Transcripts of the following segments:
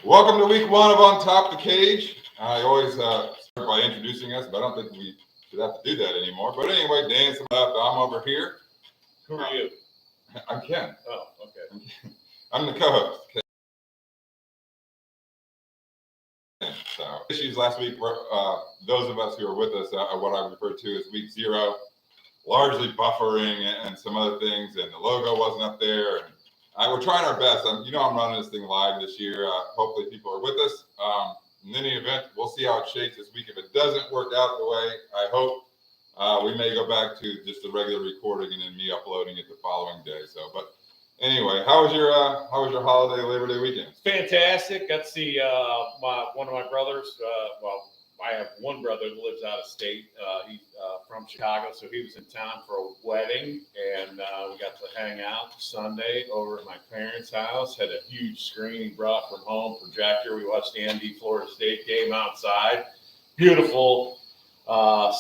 Welcome to week one of On Top the Cage. I always start by introducing us, but I don't think we should have to do that anymore. But anyway, Dan's left. I'm over here. Who are you? I'm Ken. Oh, okay. I'm the co-host. So issues last week were those of us who are with us what I refer to as week zero, largely buffering and some other things, and the logo wasn't up there. And we're trying our best. I'm running this thing live this year. Hopefully people are with us. In any event, we'll see how it shakes this week. If it doesn't work out the way I hope, we may go back to just the regular recording and then me uploading it the following day. So, but anyway, how was your holiday Labor Day weekend? Fantastic. Got to see one of my brothers. I have one brother that lives out of state. He's from Chicago, so he was in town for a wedding, and we got to hang out Sunday over at my parents' house. Had a huge screen he brought from home, projector. We watched the ND Florida State game outside. Beautiful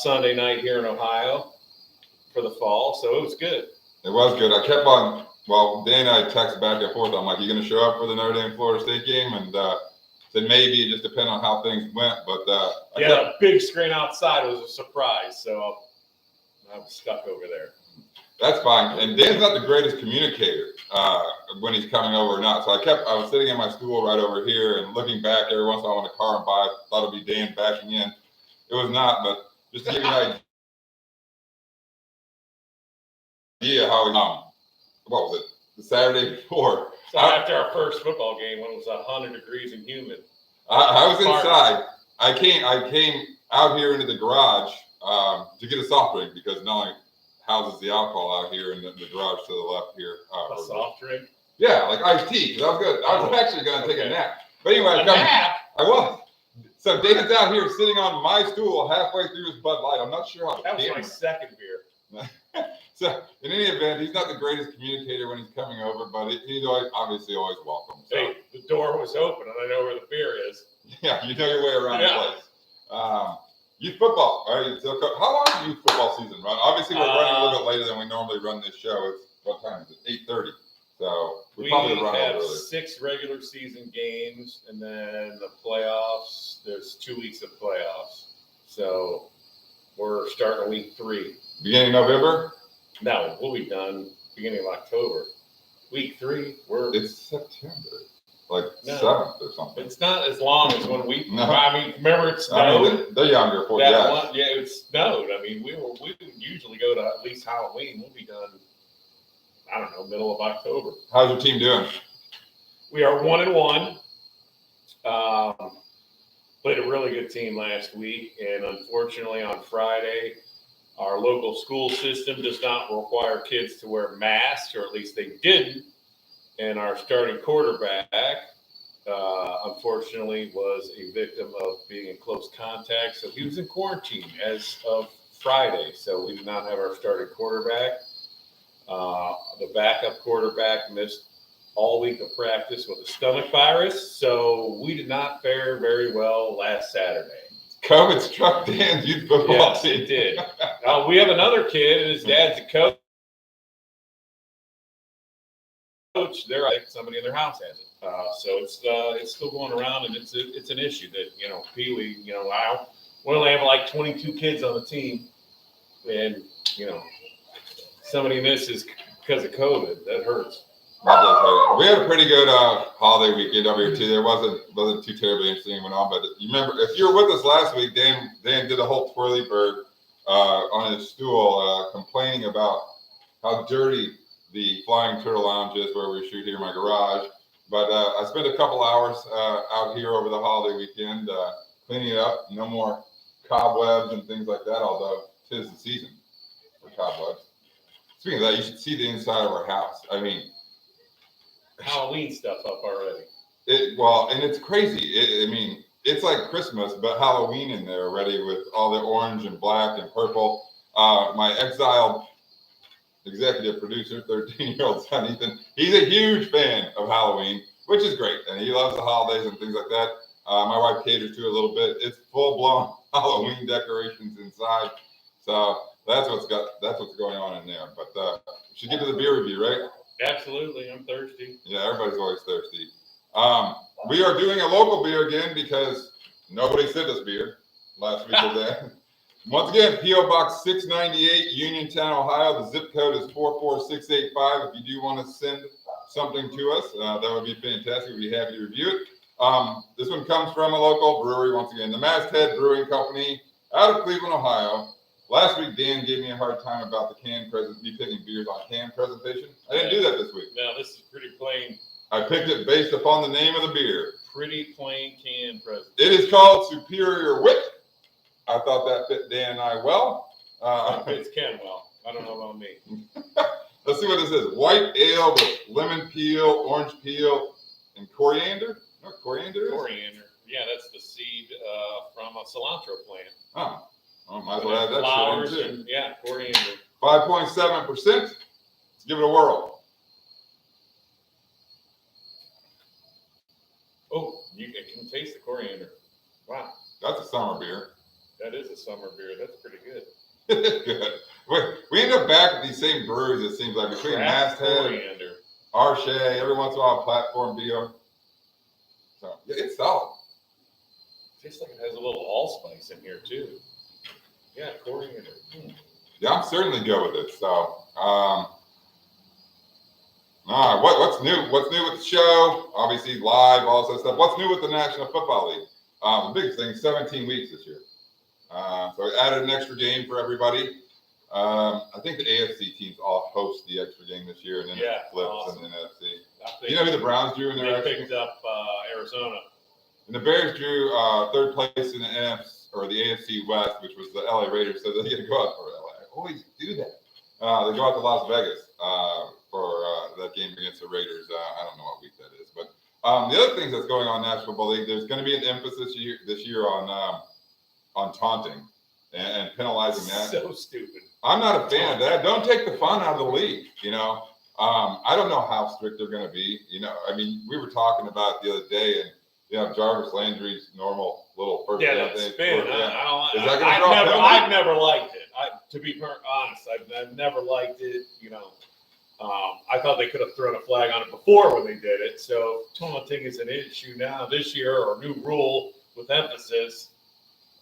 Sunday night here in Ohio for the fall, so it was good. It was good. I kept on. Well, Dan and I text back and forth. I'm like, "You going to show up for the Notre Dame Florida State game?" And said maybe. It just depended on how things went. But a big screen outside was a surprise, so I was stuck over there. That's fine. And Dan's not the greatest communicator when he's coming over or not. So I was sitting in my stool right over here and looking back every once in a while when the car went by. Thought it'd be Dan backing in. It was not, but just to give you an idea how what was it? The Saturday before. So after our first football game, when it was 100 degrees and humid. I was inside. I came out here into the garage to get a soft drink because not only houses the alcohol out here in the garage to the left here. A soft drink? Yeah, like iced tea. Because I was good. I was actually going to take a nap. But anyway, nap? I was. So David's out here sitting on my stool halfway through his Bud Light. I'm not sure how. That was my second beer. So in any event, he's not the greatest communicator when he's coming over, but he's obviously always welcome. So. Hey, the door was open, and I know where the beer is. Yeah, you know your way around the place. Youth football. All right. So how long is youth football season run? Obviously, we're running a little bit later than we normally run this show. It's what time is it? 8:30. So we probably run have earlier. 6 regular season games, and then the playoffs. There's 2 weeks of playoffs, so we're starting week 3. Beginning of November. No, we'll be done beginning of October. Week 3, It's September, like 7th or something. It's not as long as when we. No. I mean, remember it snowed. They're younger for it snowed. I mean, we would usually go to at least Halloween. We'll be done. I don't know, middle of October. How's your team doing? We are 1-1. Played a really good team last week, and unfortunately on Friday, our local school system does not require kids to wear masks, or at least they didn't. And our starting quarterback, unfortunately, was a victim of being in close contact. So he was in quarantine as of Friday. So we did not have our starting quarterback. The backup quarterback missed all week of practice with a stomach virus. So we did not fare very well last Saturday. COVID struck Dan's youth football team. Yes, it did. We have another kid, and his dad's a coach. They're like somebody in their house has it, so it's still going around, and it's an issue that Pee Wee. We only have like 22 kids on the team, and somebody misses because of COVID. That hurts. We had a pretty good holiday weekend over here too. There wasn't too terribly interesting went on, but you remember if you were with us last week, Dan did a whole twirly bird on his stool, complaining about how dirty the Flying Turtle Lounge is where we shoot here in my garage. But I spent a couple hours out here over the holiday weekend cleaning it up. No more cobwebs and things like that, although 'tis the season for cobwebs. Speaking of that, you should see the inside of our house. I mean, Halloween stuff up already. And it's crazy. It's like Christmas, but Halloween in there already with all the orange and black and purple. My exiled executive producer, 13-year-old son Ethan, he's a huge fan of Halloween, which is great, and he loves the holidays and things like that. My wife caters to it a little bit. It's full-blown Halloween decorations inside, so that's what's going on in there. But we should get to the beer review, right? Absolutely, I'm thirsty. Yeah, everybody's always thirsty. We are doing a local beer again because nobody sent us beer last week or that. Once again, P.O. Box 698, Uniontown, Ohio. The zip code is 44685. If you do want to send something to us, that would be fantastic. We'd be happy to review it. This one comes from a local brewery, once again, the Masthead Brewing Company out of Cleveland, Ohio. Last week, Dan gave me a hard time about the me picking beers on can presentation. I didn't do that this week. No, this is pretty plain. I picked it based upon the name of the beer. Pretty plain can presentation. It is called Superior Wit. I thought that fit Dan and I well. It's Ken well. I don't know about me. Let's see what this is. White ale with lemon peel, orange peel, and coriander. No, coriander is? Coriander. Yeah, that's the seed from a cilantro plant. Oh, well, might as well add that Flowers shit in too. and, yeah, coriander. 5.7%. Let's give it a whirl. Oh, you can taste the coriander. Wow. That's a summer beer. That is a summer beer. That's pretty good. Good. We end up back at these same breweries, it seems like, between Masthead, coriander, Arche, every once in a while, Platform Beer. So, yeah, it's solid. Tastes like it has a little allspice in here too. Yeah, coriander. Yeah, I'm certainly good with it. So, all right, what's new? What's new with the show? Obviously, live, all this stuff. What's new with the National Football League? The biggest thing, 17 weeks this year. So we added an extra game for everybody. I think the AFC teams all host the extra game this year, and then it flips awesome. And then NFC. You know who the Browns drew in their They picked up Arizona. And the Bears drew third place in the NFC or the AFC West, which was the LA Raiders. So they get to go out for LA. I always do that. They go out to Las Vegas for that game against the Raiders. I don't know what week that is, but the other things that's going on in the National Football League, there's going to be an emphasis this year on taunting and penalizing that. So stupid. I'm not a fan of that. Don't take the fun out of the league. You know, I don't know how strict they're going to be. You know, I mean, we were talking about it the other day, and you know, Jarvis Landry's normal little first down thing. Spin. I've never liked it. To be honest, I've never liked it. You know, I thought they could have thrown a flag on it before when they did it. So taunting is an issue now this year, or a new rule with emphasis.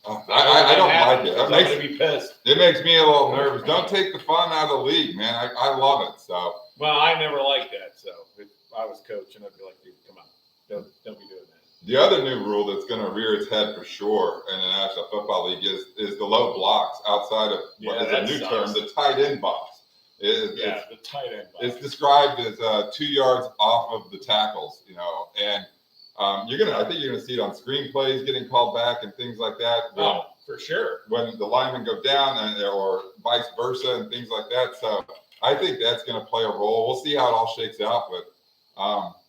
I don't like it. I'm going to be pissed. It makes me a little nervous. Don't take the fun out of the league, man. I love it. So. Well, I never liked that. So if I was coaching, I'd be like, dude, come on, don't be doing that. The other new rule that's going to rear its head for sure in the National Football League is the low blocks outside of what is a new term, the tight end box. The tight end box. It's described as 2 yards off of the tackles, you know, and I think you're gonna see it on screenplays getting called back and things like that. For sure. When the linemen go down or vice versa and things like that. So I think that's gonna play a role. We'll see how it all shakes out. But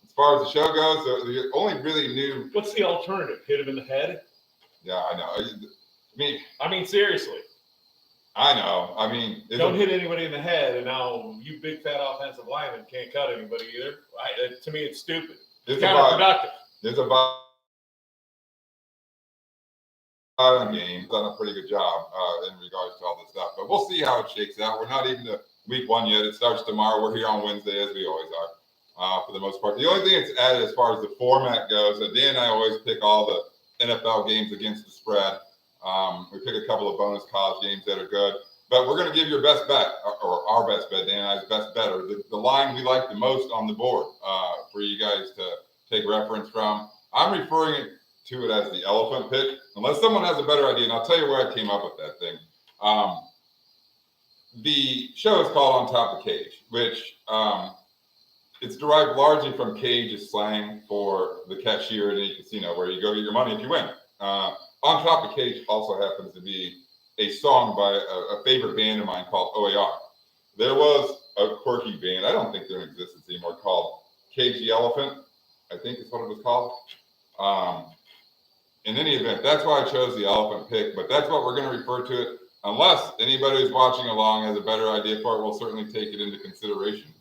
as far as the show goes, the only really new. What's the alternative? Hit him in the head? Yeah, I know. I mean, seriously. I know. I mean, don't hit anybody in the head, and now you big fat offensive lineman can't cut anybody either. To me, it's stupid. It's counterproductive. There's a violent game. Done a pretty good job in regards to all this stuff, but we'll see how it shakes out. We're not even to week one yet. It starts tomorrow. We're here on Wednesday, as we always are, for the most part. The only thing that's added as far as the format goes, Dan and I always pick all the NFL games against the spread. We pick a couple of bonus college games that are good, but we're going to give your best bet, or our best bet, Dan and I's best bet, or the line we like the most on the board for you guys to take reference from. I'm referring to it as the elephant pick, unless someone has a better idea, and I'll tell you where I came up with that thing. The show is called On Top of Cage, which it's derived largely from cage is slang for the cashier in a casino where you go get your money if you win. On Top of Cage also happens to be a song by a favorite band of mine called OAR. There was a quirky band, I don't think they're in existence anymore, called Cage the Elephant, I think is what it was called. In any event, that's why I chose the elephant pick, but that's what we're going to refer to it. Unless anybody who's watching along has a better idea for it, we'll certainly take it into consideration.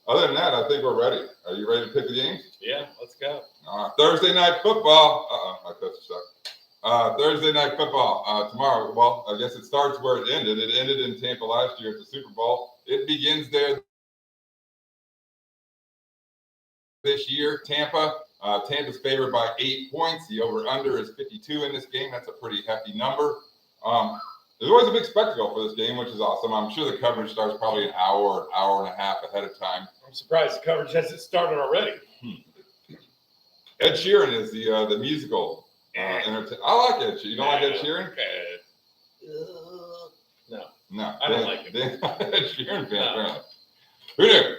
Other than that, I think we're ready. Are you ready to pick the games? Yeah, let's go. Thursday night football. My coach sucked. Thursday night football tomorrow. Well, I guess it starts where it ended. It ended in Tampa last year at the Super Bowl. It begins there this year. Tampa Tampa's favored by 8 points. The over-under is 52 in this game. That's a pretty hefty number. There's always a big spectacle for this game, which is awesome. I'm sure the coverage starts probably an hour and a half ahead of time. I'm surprised the coverage hasn't started already. Ed Sheeran is the musical entertainer. I like Ed Sheeran. You don't like Ed Sheeran? No. I don't like him. Ed Sheeran fan, apparently. Who knew?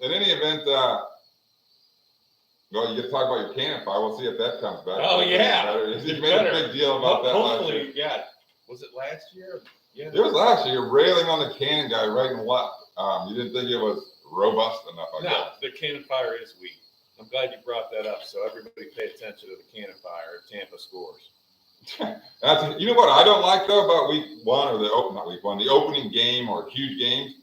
In any event, well, you get to talk about your cannon fire. We'll see if that comes back. Oh, yeah. You made a big deal about that last year. Hopefully, yeah. Was it last year? Yeah. It was last year. You're railing on the cannon guy right and left. You didn't think it was robust enough, I guess. No, the cannon fire is weak. I'm glad you brought that up, so everybody pay attention to the cannon fire if Tampa scores. You know what I don't like though about week one or the opening game or huge games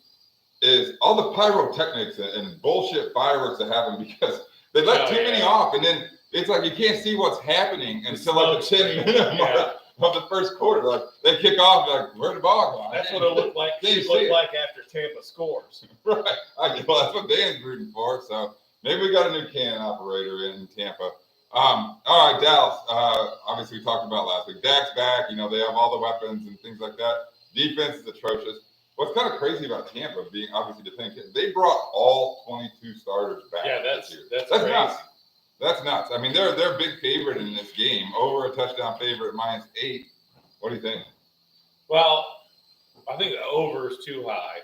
is all the pyrotechnics and bullshit fireworks that happen because they let too many off, and then it's like you can't see what's happening until like the 10 minute of the first quarter. Like they kick off, like where'd the ball go? That's what it looked like. It looked like after Tampa scores. Right. Well, that's what Dan's rooting for. So maybe we got a new cannon operator in Tampa. All right, Dallas. Obviously, we talked about last week. Dak's back. You know, they have all the weapons and things like that. Defense is atrocious. What's kind of crazy about Tampa being obviously defending, they brought all 22 starters back. Yeah, that's crazy. nuts. That's nuts. I mean, they're a big favorite in this game, over a touchdown favorite -8. What do you think? Well, I think the over is too high.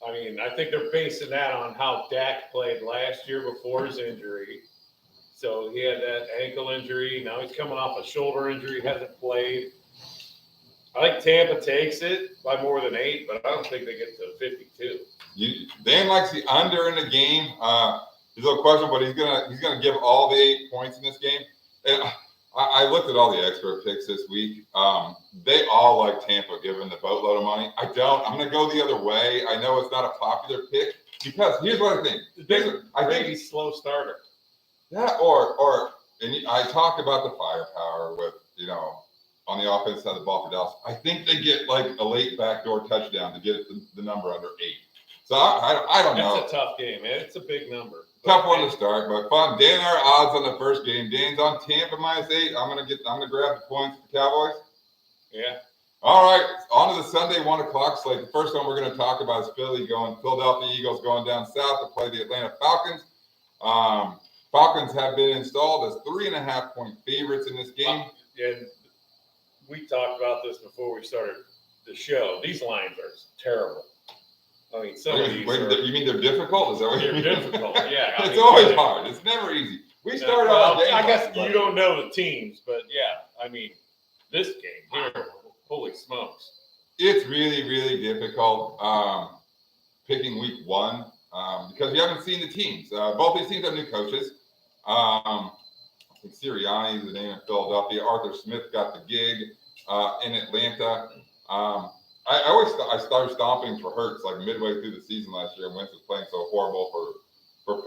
I mean, I think they're basing that on how Dak played last year before his injury. So he had that ankle injury. Now he's coming off a shoulder injury, hasn't played. I think Tampa takes it by more than 8, but I don't think they get to 52. Dan likes the under in the game. He's a little questionable, but he's gonna give all the 8 points in this game. And I looked at all the expert picks this week. They all like Tampa given the boatload of money. I don't. I'm gonna go the other way. I know it's not a popular pick because here's what I think. I think he's slow starter. Yeah, and I talked about the firepower with, on the offense side of the ball for Dallas. I think they get like a late backdoor touchdown to get the number under 8. So I don't know. It's a tough game, man. It's a big number. Tough one to start, but fun. Dan, our odds on the first game. Dan's on Tampa -8. I'm gonna grab the points for the Cowboys. Yeah. All right, on to the Sunday 1:00 slate. The first one we're going to talk about is Philadelphia Eagles going down south to play the Atlanta Falcons. Falcons have been installed as 3.5-point favorites in this game. And we talked about this before we started the show. These lines are terrible. I mean, some of these you mean they're difficult? Is that what you mean? They're difficult, yeah. It's always hard. It's never easy. We started out. I guess you don't know the teams, but yeah, I mean, this game here, holy smokes. It's really, really difficult picking week one because you haven't seen the teams. Both these teams have new coaches. I think Sirianni is the name in Philadelphia. Arthur Smith got the gig in Atlanta. I started stomping for Hurts like midway through the season last year. Wentz was playing so horrible for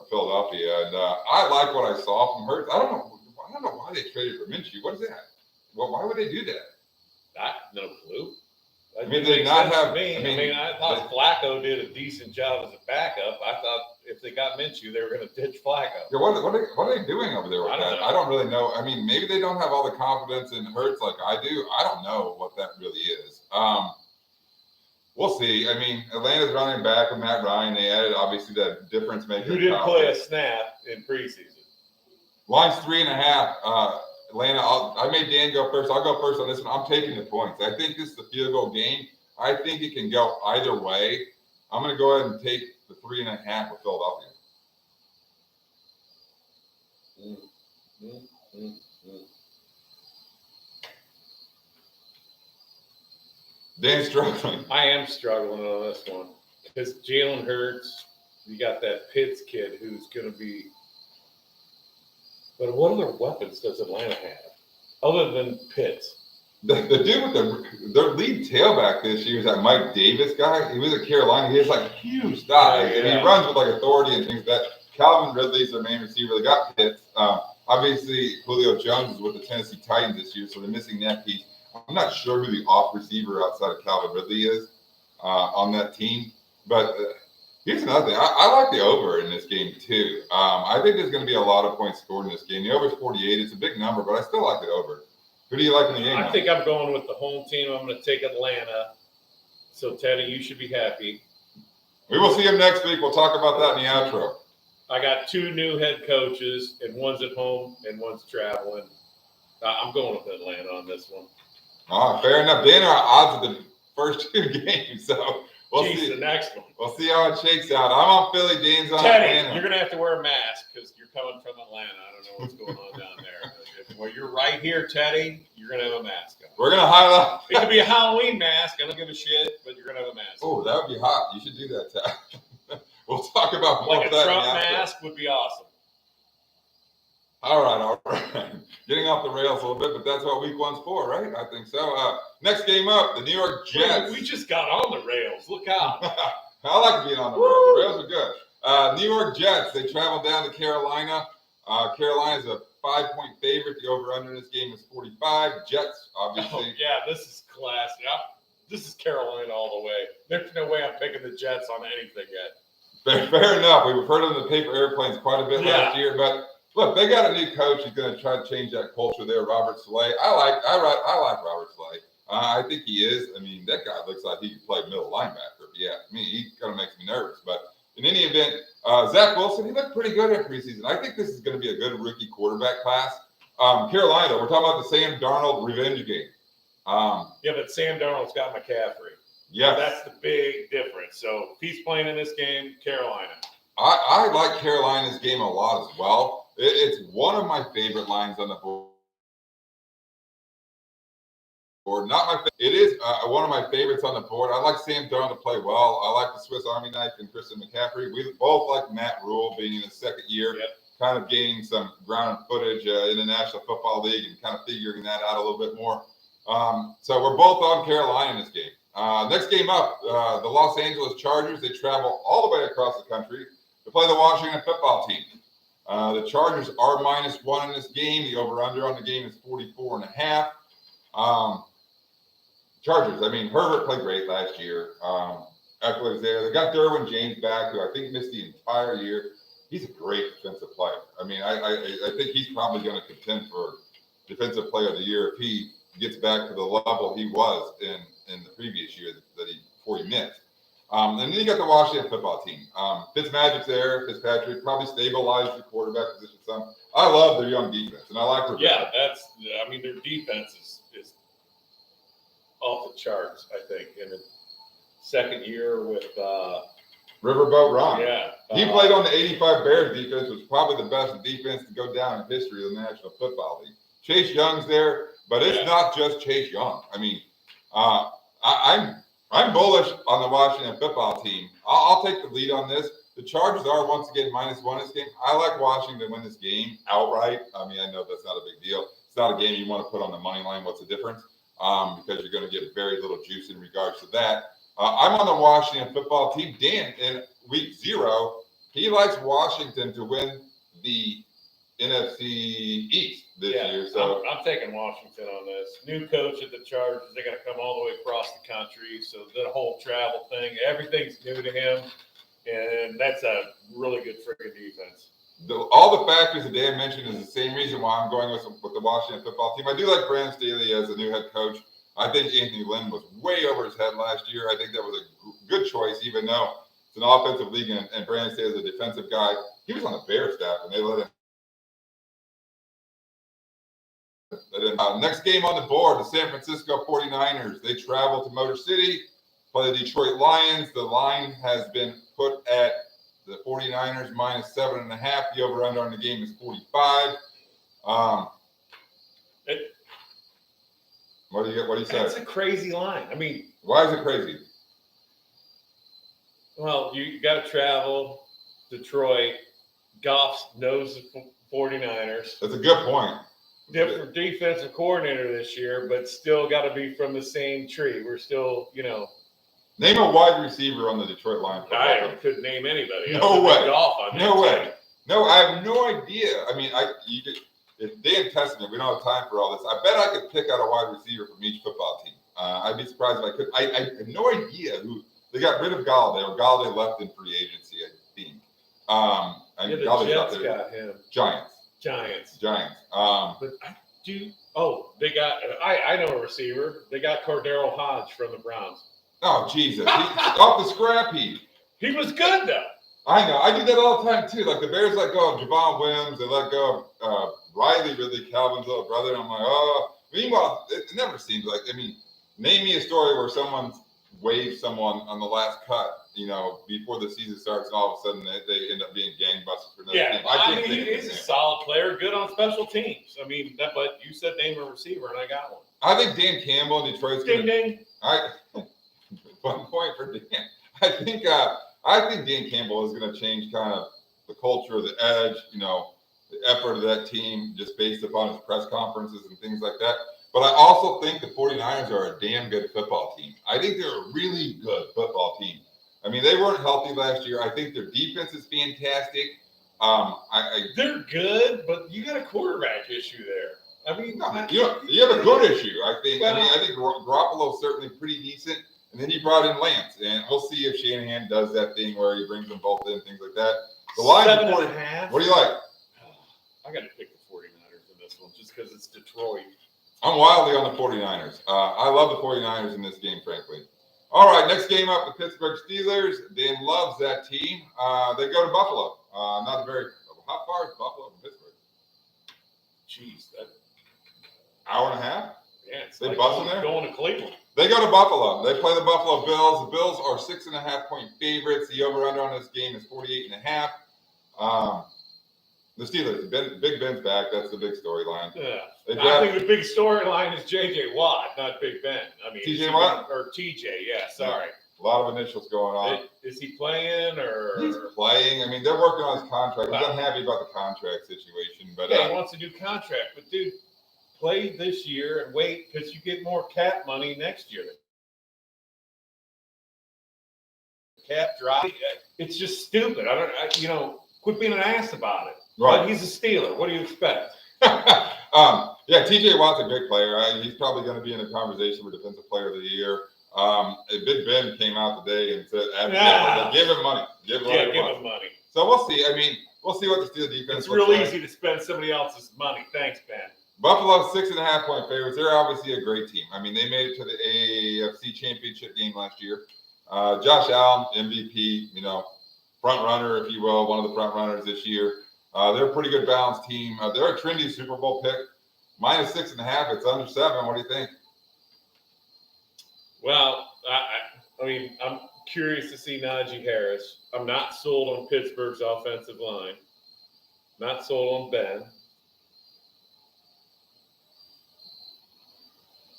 Philadelphia, and I like what I saw from Hurts. I don't know why they traded for Minshew. What is that? Well, why would they do that? I no clue. I mean, they not have. I thought Flacco did a decent job as a backup. I thought if they got Minshew, they were going to ditch Flacco. Yeah, what are they doing over there with that? I don't really know. I mean, maybe they don't have all the confidence in Hurts like I do. I don't know what that really is. We'll see. I mean, Atlanta's running back with Matt Ryan. They added obviously that difference maker. Who didn't play a snap in preseason? Line's 3.5. Atlanta, I made Dan go first. I'll go first on this one. I'm taking the points. I think this is a field goal game. I think it can go either way. I'm going to go ahead and take the 3.5 with Philadelphia. Dan's struggling. I am struggling on this one because Jalen Hurts, you got that Pitts kid who's going to be. But what other weapons does Atlanta have other than Pitts? The dude with their lead tailback this year is that Mike Davis guy. He was at Carolina. He has like huge thighs, and he runs with like authority and things like that. Calvin Ridley's their main receiver. They got Pitts. Obviously, Julio Jones is with the Tennessee Titans this year, so they're missing that piece. I'm not sure who the off receiver outside of Calvin Ridley is on that team, but Here's another thing. I like the over in this game too. I think there's going to be a lot of points scored in this game. The over is 48. It's a big number, but I still like the over. Who do you like in the game? I think I'm going with the home team. I'm going to take Atlanta. So, Teddy, you should be happy. We will see him next week. We'll talk about that in the outro. I got 2 new head coaches, and one's at home and one's traveling. I'm going with Atlanta on this one. Fair enough. Dan are odds of the first 2 games, so we'll see. The next one. We'll see how it shakes out. I'm on Philly. Dan's on Teddy, Atlanta. you're going to have to wear a mask because you're coming from Atlanta. I don't know what's going on down there. Well, you're right here, Teddy. You're going to have a mask on. We're going to highlight. It could be a Halloween mask. I don't give a shit, but you're going to have a mask. Oh, that would be hot. You should do that, Ted. We'll talk about more like of a that. Trump mask would be awesome. All right. Getting off the rails a little bit, but that's what week 1's for, right? I think so. Next game up, the New York Jets. We just got on the rails. Look out. I like being on the rails. The rails are good. New York Jets, they travel down to Carolina. Carolina's a 5-point favorite. The over-under in this game is 45. Jets, obviously. Oh, yeah, this is classic. This is Carolina all the way. There's no way I'm picking the Jets on anything yet. Fair enough. We've heard of the paper airplanes quite a bit last year, but look, they got a new coach who's going to try to change that culture there, Robert Saleh. I like Robert Saleh. I think he is. I mean, that guy looks like he could play middle linebacker. If you ask me, he kind of makes me nervous. But in any event, Zach Wilson, he looked pretty good in preseason. I think this is going to be a good rookie quarterback class. Carolina, we're talking about the Sam Darnold revenge game. Yeah, but Sam Darnold's got McCaffrey. Yeah, that's the big difference. So if he's playing in this game, Carolina. I like Carolina's game a lot as well. It's one of my favorite lines on the board. It is one of my favorites on the board. I like Sam Darnold to play well. I like the Swiss Army knife and Christian McCaffrey. We both like Matt Rule being in his second year, kind of gaining some ground footage in the National Football League and kind of figuring that out a little bit more. So we're both on Carolina in this game. Next game up, the Los Angeles Chargers. They travel all the way across the country to play the Washington Football Team. The Chargers are -1 in this game. The over-under on the game is 44.5. Chargers, I mean, Herbert played great last year. Eckler was there. They got Derwin James back, who I think missed the entire year. He's a great defensive player. I mean, I think he's probably going to contend for Defensive Player of the Year if he gets back to the level he was in the previous year before he missed. And then you got the Washington Football Team. Fitzmagic's there. Fitzpatrick probably stabilized the quarterback position some. I love their young defense, and I like Rebecca. Yeah, their defense is off the charts, I think, in the second year with Riverboat Ron. Yeah. He played on the 85 Bears defense, which was probably the best defense to go down in history of the National Football League. Chase Young's there, but it's not just Chase Young. I mean, I'm bullish on the Washington Football Team. I'll take the lead on this. The Chargers are once again -1 in this game. I like Washington to win this game outright. I mean, I know that's not a big deal. It's not a game you want to put on the money line. What's the difference? Because you're going to get very little juice in regards to that. I'm on the Washington Football Team. Dan, in week 0, he likes Washington to win the NFC East this year. So I'm taking Washington on this. New coach at the Chargers. They got to come all the way across the country. So the whole travel thing, everything's new to him. And that's a really good freaking defense. All the factors that Dan mentioned is the same reason why I'm going with the Washington Football Team. I do like Brandon Staley as the new head coach. I think Anthony Lynn was way over his head last year. I think that was a good choice, even though it's an offensive league and Brandon Staley is a defensive guy. He was on the Bears staff, and they let him. Next game on the board, the San Francisco 49ers. They travel to Motor City, play the Detroit Lions. The line has been put at the 49ers -7.5. The over-under on the game is 45. What do you say? That's a crazy line. I mean, why is it crazy? Well, you got to travel. Detroit, Goff knows the 49ers. That's a good point. Different defensive coordinator this year, but still got to be from the same tree. We're still, Name a wide receiver on the Detroit Lions. I couldn't name anybody. No way. Goff on no way. No, I have no idea. I mean, if Dan tested me, we don't have time for all this. I bet I could pick out a wide receiver from each football team. I'd be surprised if I could. I have no idea who. They got rid of Galladay, or Galladay left in free agency, I think. And The Galladay's out Jets there. got him. Giants. But they got, I know a receiver. They got Cordero Hodge from the Browns. Oh, Jesus. Off the scrap heap. He was good, though. I know. I do that all the time, too. Like, the Bears let go of Javon Wims. They let go of Riley Ridley, Calvin's little brother. And I'm like, oh. Meanwhile, it never seems like, name me a story where someone waived someone on the last cut, before the season starts, and all of a sudden they end up being gangbusters for another team. I mean, he's a solid player, good on special teams. I mean, but you said name a receiver, and I got one. I think Dan Campbell in Detroit's ding ding. One point for Dan. I think Dan Campbell is going to change kind of the culture, the edge, the effort of that team, just based upon his press conferences and things like that. But I also think the 49ers are a damn good football team. I think they're a really good football team. I mean, they weren't healthy last year. I think their defense is fantastic. They're good, but you got a quarterback issue there. I mean, you have a good issue. I think Garoppolo's certainly pretty decent. And then you brought in Lance, and we'll see if Shanahan does that thing where he brings them both in, things like that. The line 7.5. What do you like? I got to pick the 49ers in this one just because it's Detroit. I'm wildly on the 49ers. I love the 49ers in this game, frankly. All right, next game up, the Pittsburgh Steelers. Dan loves that team. They go to Buffalo. How far is Buffalo from Pittsburgh? Jeez, that hour and a half? Yeah, it's they like busting there? Going to Cleveland. They go to Buffalo. They play the Buffalo Bills. The Bills are 6.5-point favorites. The over-under on this game is 48.5. The Steelers, Big Ben's back. That's the big storyline. Yeah. I think the big storyline is J.J. Watt, not Big Ben. I mean, T.J. Watt? Or T.J., yeah, sorry. A lot of initials going on. Is he playing or? He's playing. I mean, they're working on his contract. He's unhappy about the contract situation. But he wants a new contract. But, dude, play this year and wait because you get more cap money next year. Cap drop. It's just stupid. Quit being an ass about it. Right. But he's a Steeler. What do you expect? T.J. Watt's a great player. He's probably going to be in the conversation for Defensive Player of the Year. Big Ben came out today and said, give him money. Give him money. So we'll see. I mean, we'll see what the Steelers defense It's real easy to spend somebody else's money. Thanks, Ben. Buffalo's 6.5-point favorites. They're obviously a great team. I mean, they made it to the AFC Championship game last year. Josh Allen, MVP, front runner, if you will, one of the front runners this year. They're a pretty good balanced team. They're a trendy Super Bowl pick. Minus 6.5. It's under 7. What do you think? Well, I mean, I'm curious to see Najee Harris. I'm not sold on Pittsburgh's offensive line. Not sold on Ben.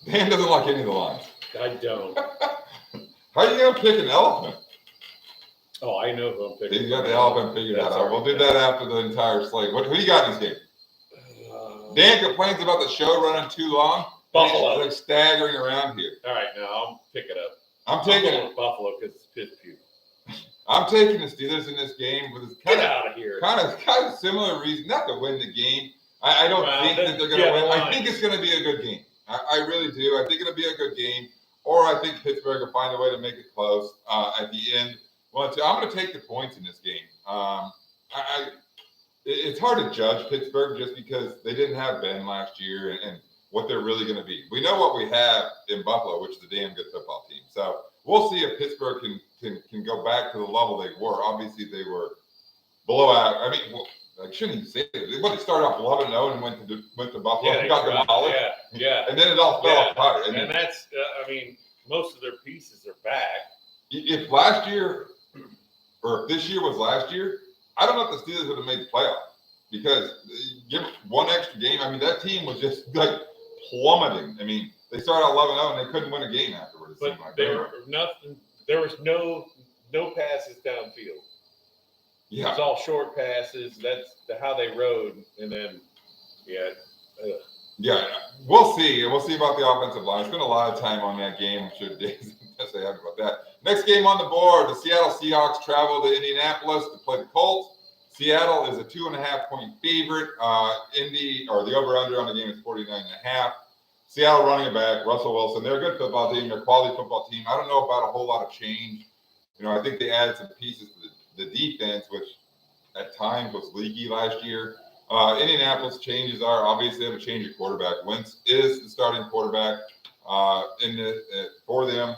Dan doesn't like any of the lines. I don't. How are you going to pick an elephant? Oh, I know who I'm picking. He's got the elephant figured out. We'll do that after the entire slate. Who do you got in this game? Dan complains about the show running too long. Buffalo. He's like staggering around here. All right, now I'll pick it up. I'm taking Buffalo because it's Pittsburgh. I'm taking the Steelers in this game with get out of here. Kind of similar reason, not to win the game. I don't think that they're going to win. I think it's going to be a good game. I really do. I think it'll be a good game. Or I think Pittsburgh will find a way to make it close at the end. Well, I'm going to take the points in this game. It's hard to judge Pittsburgh just because they didn't have Ben last year and what they're really going to be. We know what we have in Buffalo, which is a damn good football team. So we'll see if Pittsburgh can go back to the level they were. Obviously, they were below out. I mean, I shouldn't even say it. They started off 11-0 and went to Buffalo. Yeah, got demolished. Yeah. And then it all fell apart. And that's, most of their pieces are back. If last year, or if this year was last year, I don't know if the Steelers would have made the playoff because give one extra game. I mean, that team was just like plummeting. I mean, they started 11-0 and they couldn't win a game afterwards. But there was no passes downfield. Yeah. It was all short passes. That's how they rode. And then, Yeah, we'll see. We'll see about the offensive line. Spent a lot of time on that game. I'm sure Dave's happy about that. Next game on the board, the Seattle Seahawks travel to Indianapolis to play the Colts. Seattle is a 2.5-point favorite. The over-under on the game is 49.5. Seattle running it back, Russell Wilson. They're a good football team. They're a quality football team. I don't know about a whole lot of change I think they added some pieces to the defense, which at times was leaky last year. Indianapolis changes are obviously they have a change of quarterback. Wentz is the starting quarterback for them.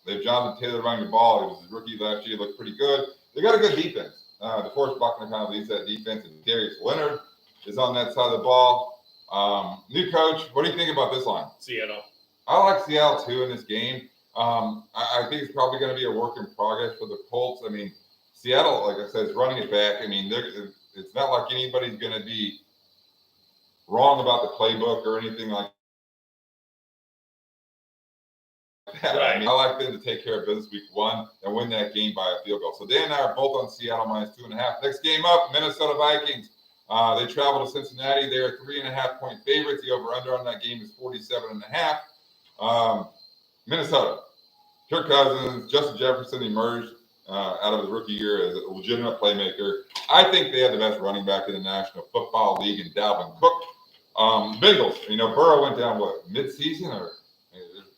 They have Jonathan Taylor running the ball. He was his rookie last year. Looked pretty good. They got a good defense. DeForest Buckner kind of leads that defense, and Darius Leonard is on that side of the ball. New coach, what do you think about this line? Seattle. I like Seattle too in this game. I think it's probably going to be a work in progress for the Colts. I mean, Seattle, like I said, is running it back. I mean, it's not like anybody's going to be wrong about the playbook or anything like that. Right. I mean, I like them to take care of business week 1 and win that game by a field goal. So Dan and I are both on Seattle -2.5. Next game up, Minnesota Vikings. They travel to Cincinnati. They are 3.5-point favorites. The over/under on that game is 47.5. Minnesota. Kirk Cousins, Justin Jefferson emerged out of his rookie year as a legitimate playmaker. I think they have the best running back in the National Football League in Dalvin Cook. Bengals, Burrow went down, mid-season or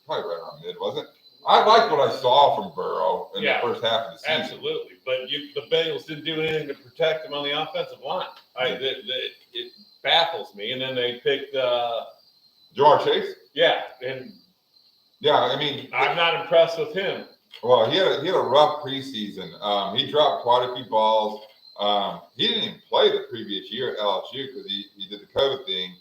probably right around mid, wasn't it? I liked what I saw from Burrow in the first half of the season. Absolutely. But the Bengals didn't do anything to protect him on the offensive line. It baffles me. And then they picked Jamar Chase? Yeah, and I mean, I'm not impressed with him. Well, he had a rough preseason. He dropped quite a few balls. He didn't even play the previous year at LSU because he did the COVID thing.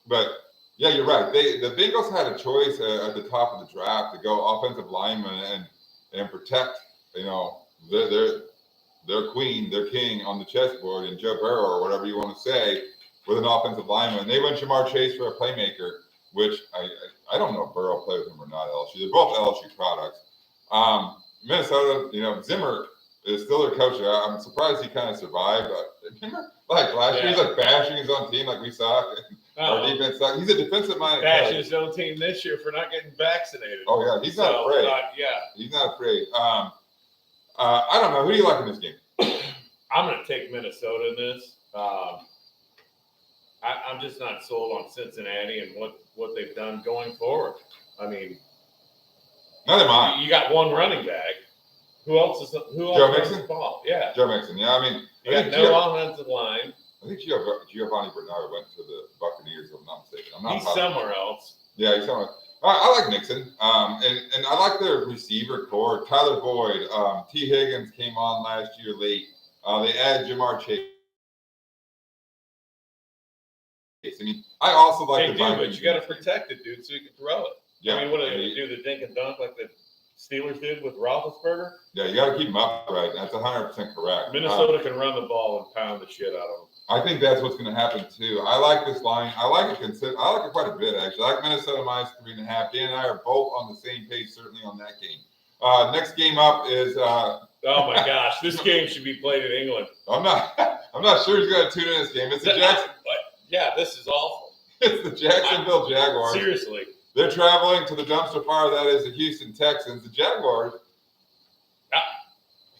But yeah, you're right. The Bengals had a choice at the top of the draft to go offensive lineman and protect their queen, their king on the chessboard, and Joe Burrow or whatever you want to say with an offensive lineman. They went Jamar Chase for a playmaker, which I don't know if Burrow played with him or not. LSU. They're both LSU products. Minnesota, Zimmer is still their coach. I'm surprised he kind of survived. Remember, like last year, he's like bashing his own team like we suck. Our defense sucks. He's a defensive-minded coach. Bashing his own team this year for not getting vaccinated. Oh, yeah. He's not afraid. He's not afraid. I don't know. Who do you like in this game? I'm going to take Minnesota in this. I'm just not sold on Cincinnati and what they've done going forward. I mean, neither am I. You got one running back. Who else Joe Mixon? The ball? Yeah. Joe Mixon. Yeah, I mean, you got no offensive line. I think Giovanni Bernard went to the Buccaneers, if I'm not mistaken. He's somewhere else. Yeah, he's somewhere. I like Mixon, and I like their receiver core. Tyler Boyd, T. Higgins came on last year late. They added Jamar Chase. I mean, I also like the Vikings. But you got to protect it, dude, so you can throw it. Yeah. I mean, what are they going to do? The dink and dunk like the Steelers did with Roethlisberger? Yeah, you got to keep them upright. That's 100% correct. Minnesota can run the ball and pound the shit out of them. I think that's what's going to happen too. I like this line. I like it quite a bit actually. I like Minnesota -3.5. Dan and I are both on the same page, certainly on that game. Next game up is. Oh my gosh, this game should be played in England. I'm not sure who's going to tune in this game. It's the Jackson. Yeah, this is awful. It's the Jacksonville Jaguars. Seriously. They're traveling to the dumpster fire that is the Houston Texans. The Jaguars,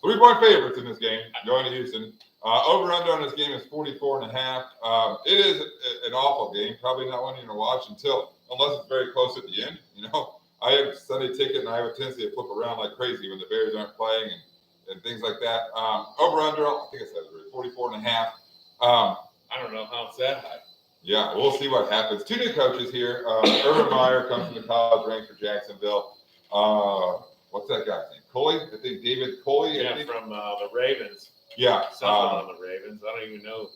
3-point favorites in this game, going to Houston. Over/under on this game is 44.5. It is an awful game. Probably not one you're going to watch unless it's very close at the end. I have a Sunday ticket, and I have a tendency to flip around like crazy when the Bears aren't playing and things like that. Over/under, I think I said it right, 44.5. I don't know how it's that high. Yeah, we'll see what happens. 2 new coaches here. Urban Meyer comes from the college ranks for Jacksonville. What's that guy's name? Coley? I think David Coley. Yeah, from the Ravens. Yeah. Something on the Ravens. I don't even know.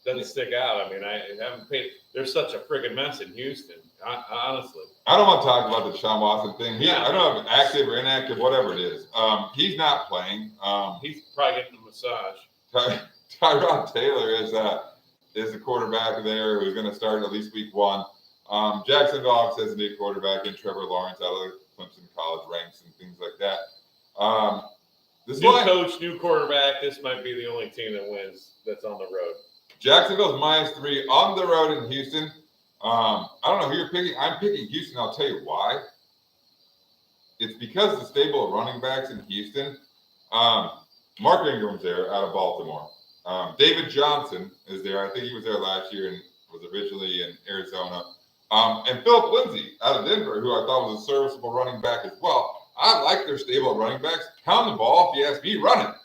Doesn't stick out. I mean, I haven't paid. There's such a friggin' mess in Houston, honestly. I don't want to talk about the Deshaun Watson thing. I don't know if it's active or inactive, whatever it is. He's not playing. He's probably getting a massage. Tyrod Taylor is the quarterback there who's going to start at least week 1. Jacksonville obviously has a new quarterback in Trevor Lawrence out of the Clemson college ranks and things like that. New coach, new quarterback. This might be the only team that wins that's on the road. Jacksonville's -3 on the road in Houston. I don't know who you're picking. I'm picking Houston. I'll tell you why. It's because the stable of running backs in Houston. Mark Ingram's there out of Baltimore. David Johnson is there. I think he was there last year and was originally in Arizona. And Philip Lindsay out of Denver, who I thought was a serviceable running back as well. I like their stable of running backs. Pound the ball if you ask me. Run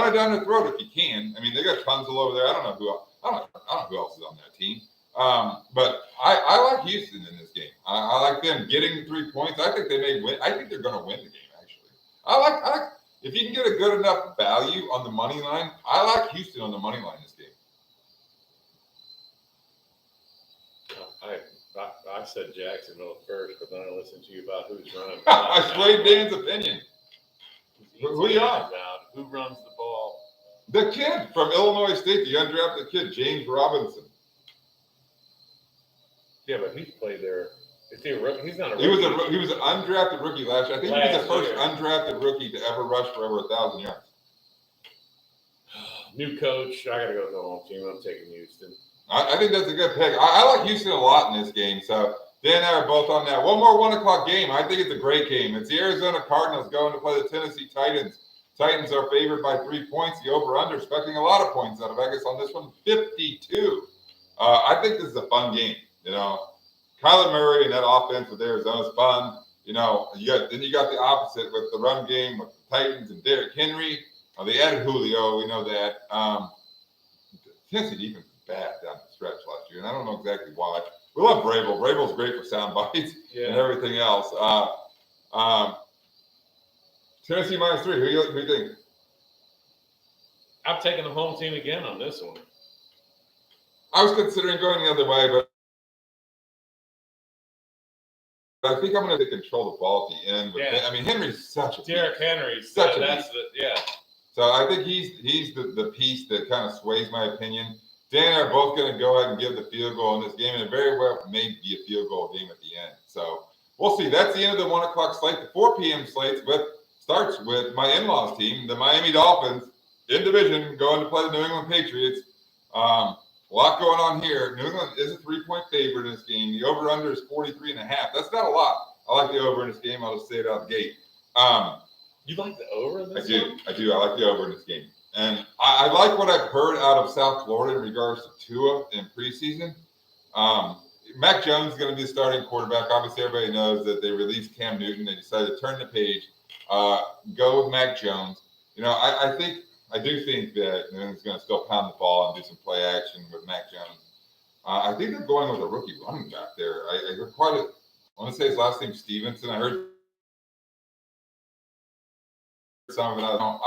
it down their throat if you can. I mean, they got Tunzel over there. I don't know who else. I don't know who else is on that team. But I like Houston in this game. I like them getting the 3 points. I think they may win. I think they're going to win the game. Actually, I like if you can get a good enough value on the money line. I like Houston on the money line this game. I said Jacksonville first, but then I listened to you about who's running. I swayed Dan's opinion. Who you on? Who runs the ball? The kid from Illinois State, the undrafted kid, James Robinson. Yeah, but he's played there. Is he a rookie? He's not a He rookie. was an undrafted rookie last year. I think he was the first undrafted rookie to ever rush for over 1,000 yards. New coach. I got to go to the home team. I'm taking Houston. I think that's a good pick. I like Houston a lot in this game. So Dan and I are both on that. One more 1 o'clock game. I think it's a great game. It's the Arizona Cardinals going to play the Tennessee Titans. Titans are favored by 3 points. The over-under expecting a lot of points out of Vegas on this one, 52. I think this is a fun game. You know, Kyler Murray and that offense with Arizona is fun. You know, then you got the opposite with the run game with the Titans and Derrick Henry. They added Julio. We know that. Tennessee defense was bad down the stretch last year, and I don't know exactly why. We love Vrabel. Vrabel's great for sound bites and everything else. Tennessee -3. Who do you think? I'm taking the home team again on this one. I was considering going the other way, but I think I'm going to control the ball at the end. But I mean, Henry's such a Derrick Henry's such a that's beast. So I think he's the piece that kind of sways my opinion. Dan and I are both going to go ahead and give the field goal in this game, and it very well may be a field goal game at the end. So we'll see. That's the end of the 1 o'clock slate. The 4 p.m. slate starts with my in-laws team, the Miami Dolphins, in division, going to play the New England Patriots. A lot going on here. New England is a 3-point favorite in this game. The over-under is 43.5. That's not a lot. I like the over in this game. I'll just say it out the gate. You like the over in this one? I do. I like the over in this game. And I like what I've heard out of South Florida in regards to Tua in preseason. Mac Jones is going to be the starting quarterback. Obviously, everybody knows that they released Cam Newton. They decided to turn the page, go with Mac Jones. You know, I do think that New England's going to still pound the ball and do some play action with Mac Jones. I think they're going with a rookie running back there. I heard I want to say his last name's Stevenson. I heard some of it. I don't know.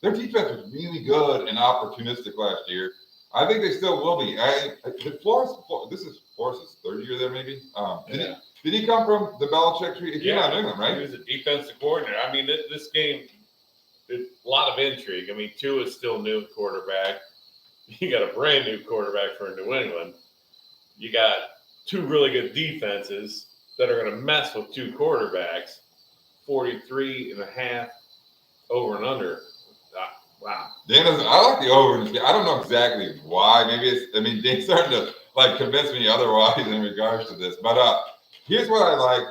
Their defense was really good and opportunistic last year. I think they still will be. This is Flores' third year there, maybe. Did he come from the Belichick tree? He came out of England, right? He was a defensive coordinator. I mean, this game, there's a lot of intrigue. I mean, Tua is still new at quarterback. You got a brand new quarterback for New England. You got 2 really good defenses that are going to mess with 2 quarterbacks. 43.5 over and under. Wow. I like the over. I don't know exactly why. Maybe Dan's starting to convince me otherwise in regards to this. But here's what I like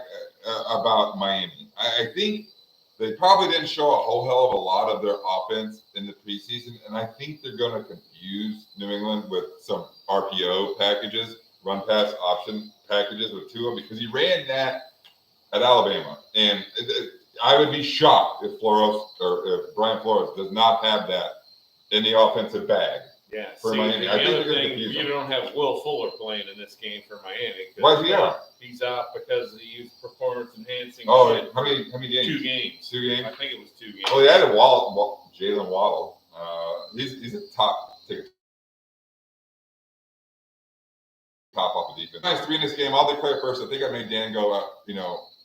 about Miami. I think they probably didn't show a whole hell of a lot of their offense in the preseason, and I think they're going to confuse New England with some RPO packages, run pass option packages with Tua, because he ran that at Alabama, and I would be shocked if Brian Flores does not have that in the offensive bag. Yeah, for Miami. I think they're going to confuse you don't have Will Fuller playing in this game for Miami. Why is he out? He's out because he used performance enhancing. Oh, how many games? 2 games. 2 games. I think it was 2 games. Oh, they added Jalen Waddle. He's a top off the defense. Nice 3 in this game. I'll declare first. I think I made Dan go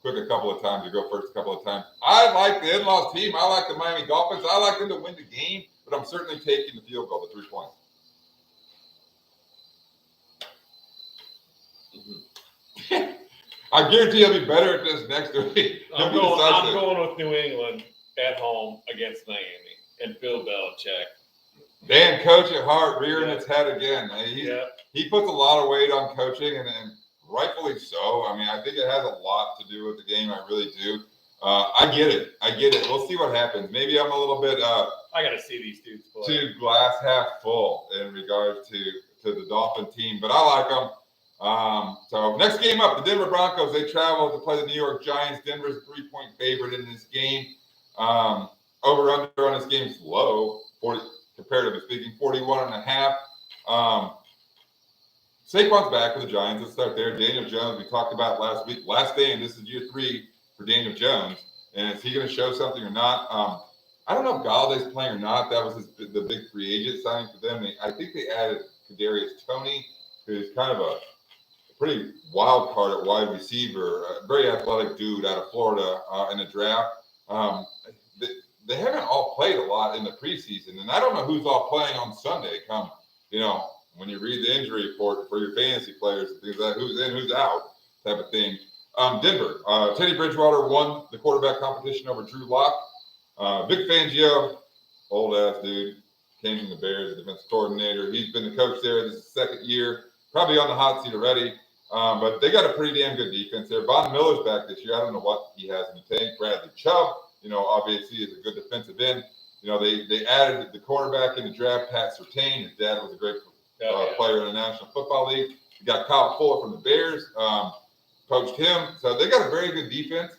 quick a couple of times, to go first a couple of times. I like the in-laws team. I like the Miami Dolphins. I like them to win the game, but I'm certainly taking the field goal, the 3 points. Mm-hmm. I guarantee he'll be better at this next week. I'm going with New England at home against Miami and Bill Belichick. Dan, coach at heart, rearing its head again. He puts a lot of weight on coaching, and rightfully so. I mean, I think it has a lot to do with the game. I really do. I get it. We'll see what happens. Maybe I'm a little bit I got to see these dudes play. Too glass half full in regards to the Dolphin team, but I like them. So next game up, the Denver Broncos, they travel to play the New York Giants. Denver's a 3-point favorite in this game. Over under on this game is low, 40, comparatively speaking, 41.5. Saquon's back for the Giants. Let's start there. Daniel Jones, we talked about last week. Last day, and this is year 3 for Daniel Jones. And is he going to show something or not? I don't know if Galladay's playing or not. That was the big free agent signing for them. I think they added Kadarius Toney, who's kind of a pretty wild card at wide receiver, a very athletic dude out of Florida in the draft. They haven't all played a lot in the preseason, and I don't know who's all playing on Sunday. When you read the injury report for your fantasy players, things like who's in, who's out, type of thing. Denver, Teddy Bridgewater won the quarterback competition over Drew Lock. Vic Fangio, old ass dude, came from the Bears, defensive coordinator. He's been the coach there. This is his second year, probably on the hot seat already. But they got a pretty damn good defense there. Von Miller's back this year. I don't know what he has in the tank. Bradley Chubb, obviously is a good defensive end. They added the cornerback in the draft, Pat Surtain. His dad was a great player in the National Football League. You got Kyle Fuller from the Bears, coached him. So they got a very good defense.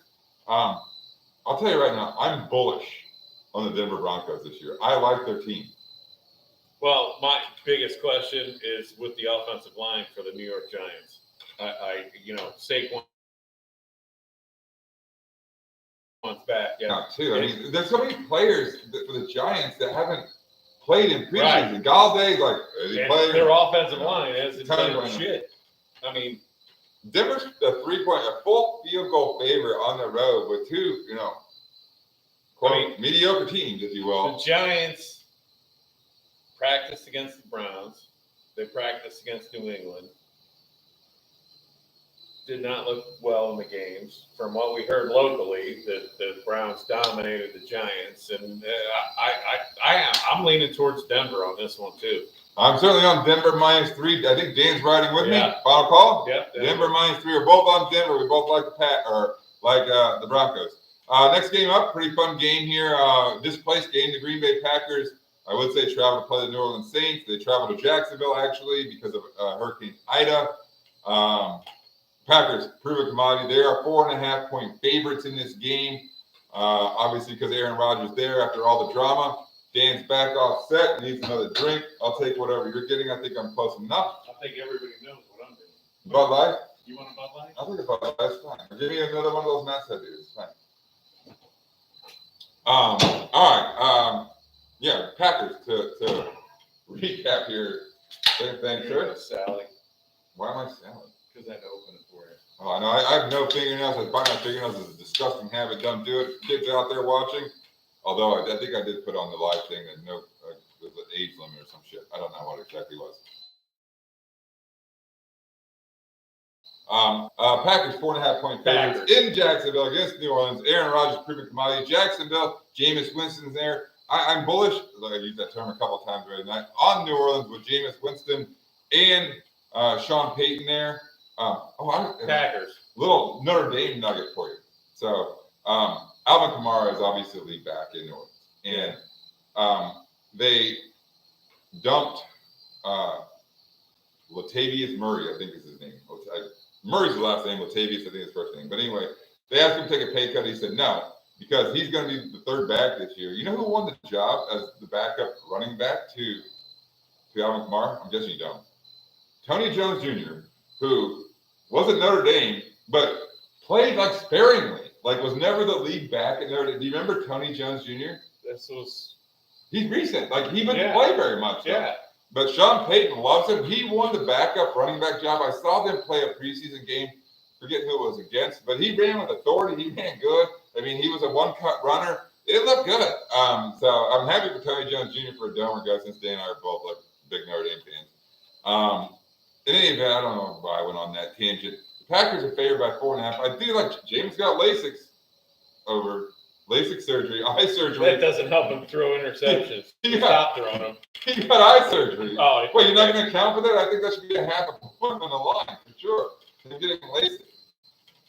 I'll tell you right now, I'm bullish on the Denver Broncos this year. I like their team. Well, my biggest question is with the offensive line for the New York Giants. Saquon's back. Yeah, too. I mean, there's so many players for the Giants that haven't played in preseason. Right. Galladay's played. Their offensive line hasn't done shit. I mean, Denver's a full field goal favorite on the road with two, mediocre teams, if you will. The Giants practiced against the Browns. They practiced against New England. Did not look well in the games. From what we heard locally, the Browns dominated the Giants, and I'm leaning towards Denver on this one too. I'm certainly on Denver -3. I think Dan's riding with me. Final call. Yep. Denver -3. We're both on Denver. We both like the Broncos. Next game up, pretty fun game here. Displaced game. The Green Bay Packers, I would say, travel to play the New Orleans Saints. They travel to Jacksonville actually because of Hurricane Ida. Packers, proven commodity. They are 4.5-point favorites in this game. Obviously, because Aaron Rodgers there after all the drama. Dan's back off set, needs another drink. I'll take whatever you're getting. I think I'm close enough. I think everybody knows what I'm doing. Bud Light? You want a Bud Light? I'll take a Bud Light. That's fine. Give me another one of those masthead dudes. It's fine. All right. Packers to recap here. Thanks, sir. Sally. Why am I Sally? Because I had to open it for you. Oh, I know. I have no fingernails. I find my fingernails is a disgusting habit. Don't do it. Kids out there watching. Although I think I did put on the live thing that there's an age limit or some shit. I don't know what it exactly was. Packers 4.5-point favorites in Jacksonville against New Orleans. Aaron Rodgers proven commodity. Jacksonville, Jameis Winston's there. I'm bullish. I used that term a couple of times already tonight. On New Orleans with Jameis Winston and Sean Payton there. Packers. Little Notre Dame nugget for you. So Alvin Kamara is obviously lead back in New Orleans. And they dumped Latavius Murray, I think is his name. Murray's the last name, Latavius, I think his first name. But anyway, they asked him to take a pay cut. He said no, because he's going to be the third back this year. You know who won the job as the backup running back to Alvin Kamara? I'm guessing you don't. Tony Jones Jr., who wasn't Notre Dame, but played sparingly. Was never the lead back at Notre Dame. Do you remember Tony Jones Jr.? He's recent. He didn't play very much. Though. Yeah. But Sean Payton loves him. He won the backup running back job. I saw them play a preseason game. Forget who it was against, but he ran with authority. He ran good. I mean, he was a one-cut runner. It looked good. So I'm happy for Tony Jones Jr. for a Domer guy, since Dan and I are both big Notre Dame fans. In any event, I don't know why I went on that tangent. The Packers are favored by 4.5. I do like James got LASIK surgery, eye surgery. That doesn't help him throw interceptions. Stop throwing them. He got eye surgery. Oh, wait, you're not going to count for that? I think that should be a half a point on the line for sure. They're getting LASIK.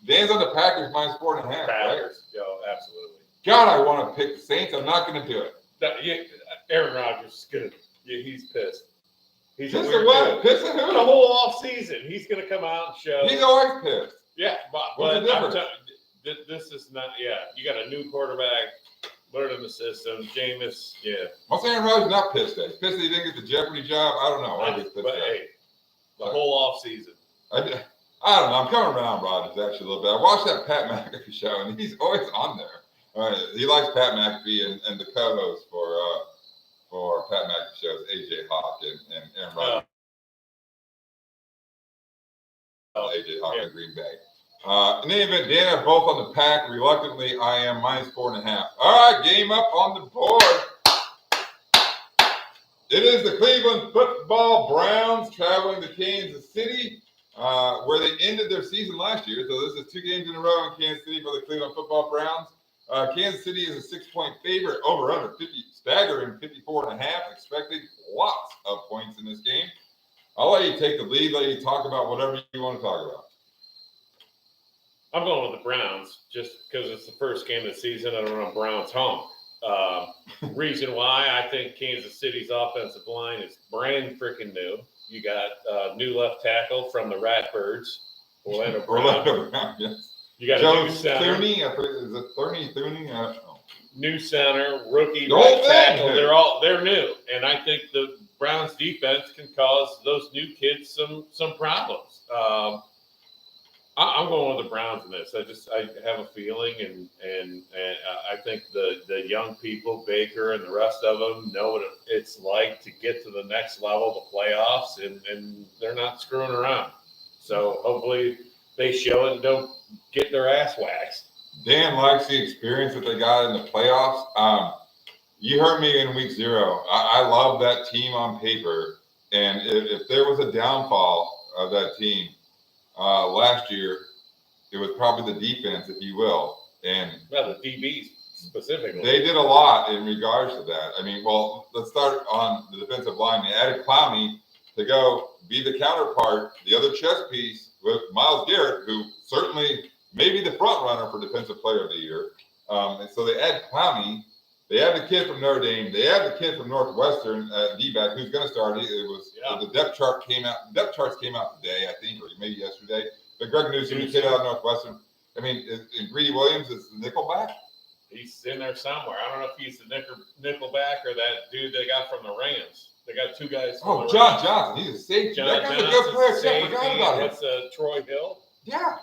Dan's on the Packers -4.5. Packers, right? Yo, absolutely. God, I want to pick the Saints. I'm not going to do it. Aaron Rodgers is good. Yeah, he's pissed. He's Pissed a weird at what? dude. Pissed at The who? whole off season, he's going to come out and show. He's always pissed. Yeah, What's the but difference? this is not. Yeah, you got a new quarterback, learning the system. Jameis, yeah. Most Aaron Rodgers not pissed at. He's pissed that he didn't get the Jeopardy job. I don't know. But hey, the whole off season. I don't know. I'm coming around Rodgers actually a little bit. I watched that Pat McAfee show, and he's always on there. He likes Pat McAfee, and the co-host for Pat McAfee shows, AJ Hawk and Aaron Rodgers. AJ Hawk in Green Bay. In any event, Dan are both on the pack. Reluctantly, I am -4.5. All right, game up on the board. It is the Cleveland Football Browns traveling to Kansas City, where they ended their season last year. So this is 2 games in a row in Kansas City for the Cleveland Football Browns. Kansas City is a 6-point favorite, over under 50, staggering 54.5. Expecting lots of points in this game. I'll let you take the lead, let you talk about whatever you want to talk about. I'm going with the Browns just because it's the first game of the season. I don't run Browns home. Reason why I think Kansas City's offensive line is brand freaking new. You got new left tackle from the Ratbirds, Orlando Brown. Yes. You got Joe a new center. Thuney, is it Thuney? New center, rookie The right whole thing, tackle. dude. They're new, and I think the Browns defense can cause those new kids some problems. I'm going with the Browns in this. I have a feeling, and I think the young people, Baker and the rest of them, know what it's like to get to the next level, the playoffs, and they're not screwing around. So hopefully they show it and don't get their ass waxed. Dan likes the experience that they got in the playoffs. You heard me in week 0. I love that team on paper, and if there was a downfall of that team last year, it was probably the defense, if you will. And well, the DBs specifically. They did a lot in regards to that. I mean, well, let's start on the defensive line. They added Clowney to go be the counterpart, the other chess piece with Myles Garrett, who certainly may be the front runner for Defensive Player of the Year. And so they add Clowney. They have the kid from Notre Dame. They have the kid from Northwestern, D-back, who's going to start. The depth chart came out. Depth charts came out today, I think, or maybe yesterday. But Greg Newsom, the kid out of Northwestern. I mean, and Greedy Williams is the nickelback. He's in there somewhere. I don't know if he's the nickelback or that dude they got from the Rams. They got 2 guys. Oh, John Johnson. He's a safety. John that guy's Johnson, a good player. safety. I forgot about him. What's Troy Hill? Yeah.